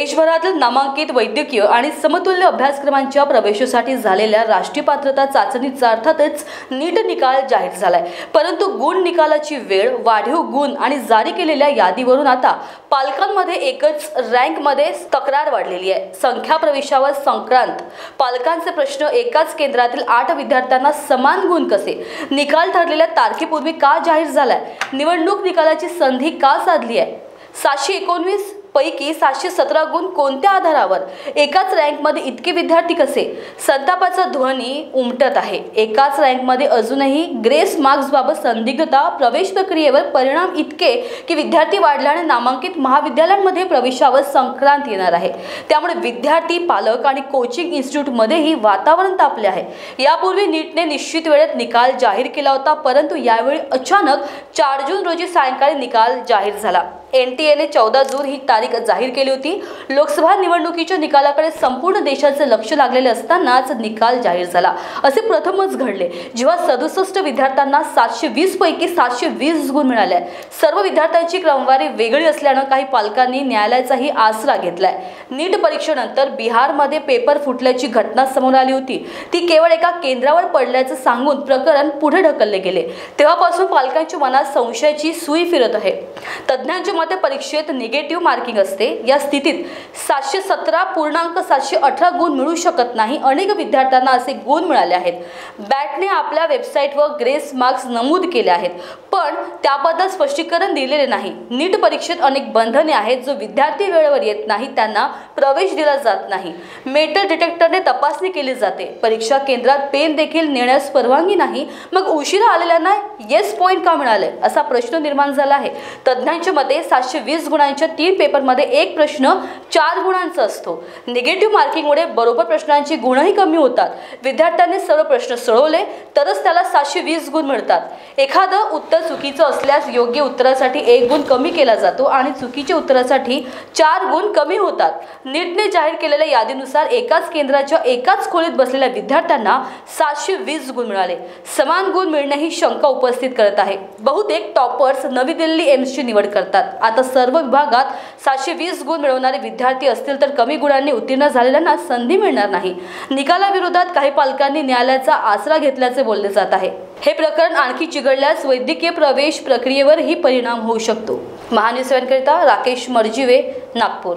देशभरातील नामांकित वैद्यकीय आणि समतुल्य अभ्यासक्रमांच्या प्रवेशासाठी झालेल्या राष्ट्रीय पात्रता चाचणीचा अर्थातच नीट निकाल जाहीर झालाय। परंतु गुण निकालाची वेळ, वाढीव गुण आणि जारी केलेल्या यादीवरून आता पालकांमध्ये एकच रँकमध्ये तक्रार वाढलेली आहे। संख्या प्रवेशावर संक्रांत, पालकांचे प्रश्न, एकाच केंद्रातील 8 विद्यार्थ्यांना समान गुण कसे, निकाल ठरलेल्या तारखेपूर्वी का जाहीर झालाय, निवडणूक निकालाची संधी का साधली आहे, 719 पैकी 717 गुण कोणत्या आधारावर, एकाच रँकमध्ये इतके विद्यार्थी कसे, संतापाचा ध्वनी उमटत आहे। एकाच रँकमध्ये अजूनही ग्रेस मार्क्स बाबत संदिग्धता, प्रवेश प्रक्रियेवर परिणाम इतके की विद्यार्थी वाढल्याने नामांकित महाविद्यालयांमध्ये प्रवेशावर संक्रांत येणार आहे। त्यामुळे विद्यार्थी, पालक आणि कोचिंग इन्स्टिट्यूटमध्येही वातावरण तापले आहे। यापूर्वी नीटने निश्चित वेळेत निकाल जाहीर केला होता, परंतु यावेळी अचानक 4 जून रोजी सायंकाळी निकाल जाहीर झाला। NTA ने 14 जून ही तारीख जाहीर केली होती। लोकसभा निवडणुकीच्या निकालाकडे संपूर्ण देशाचे लक्ष लागलेले असतानाच निकाल जाहीर झाला। असे प्रथमच घडले जेव्हा 67 विद्यार्थ्यांना 720 पैकी 720 गुण मिळाले। सर्व विद्यार्थ्यांची क्रमवारी वेगळी असल्याने काही पालकांनी न्यायालयाचाही आसरा घेतलाय। नीट परीक्षेनंतर बिहारमध्ये पेपर फुटल्याची घटना समोर आली होती। ती केवळ एका केंद्रावर पडल्याचं सांगून प्रकरण पुढे ढकलले गेले। तेव्हापासून पालकांच्या मनात संशयाची सुई फिरत आहे। तज्ञांच्या मते परीक्षेत निगेटिव्ह मार्किंग असते। या स्थितीत 717.718 गुण मिळू शकत नाही। अनेक विद्यार्थ्यांना असे गुण मिळाले आहेत। बॅटने आपल्या वेबसाईटवर ग्रेस मार्क्स नमूद केले आहेत, पण त्याबद्दल स्पष्टीकरण दिलेले नाही। नीट परीक्षेत अनेक बंधने आहेत। जो विद्यार्थी वेळेवर येत नाही त्यांना प्रवेश दिला जात नाही। मेटल डिटेक्टरने तपासणी केली जाते। परीक्षा केंद्रात पेन देखील नेण्यास परवानगी नाही। मग उशिरा आलेल्यांना येस पॉइंट का मिळाले असा प्रश्न निर्माण झाला आहे। तज्ञांच्या मते 720 गुणांच्या 3 पेपरमध्ये एक प्रश्न 4 गुणांचा असतो। निगेटिव्ह मार्किंगमुळे बरोबर प्रश्नांची गुणही कमी होतात। विद्यार्थ्यांनी सर्व प्रश्न सोडवले तरच त्याला 720 गुण मिळतात। एखादं उत्तर चुकीचं असल्यास योग्य उत्तरासाठी 1 गुण कमी केला जातो आणि चुकीच्या उत्तरासाठी 4 गुण कमी होतात। नीटने जाहीर केलेल्या यादीनुसार एकाच केंद्राच्या एकाच खोलीत बसलेल्या विद्यार्थ्यांना 720 गुण मिळाले। समान गुण मिळणे ही शंका उपस्थित करत आहे। बहुतेक टॉपर्स नवी दिल्ली एम्सची निवड करतात। आता सर्व विभागात 720 गुण मिळवणारे विद्यार्थी असतील तर कमी गुणांनी उत्तीर्ण झालेल्यांना संधी मिळणार नाही। निकालाविरोधात काही पालकांनी न्यायालयाचा आसरा घेतल्याचे बोलले जात आहे। हे प्रकरण आणखी चिघळल्यास वैद्यकीय प्रवेश प्रक्रियेवरही परिणाम होऊ शकतो। महान्यूज 7 करिता राकेश मर्जीवे, नागपूर।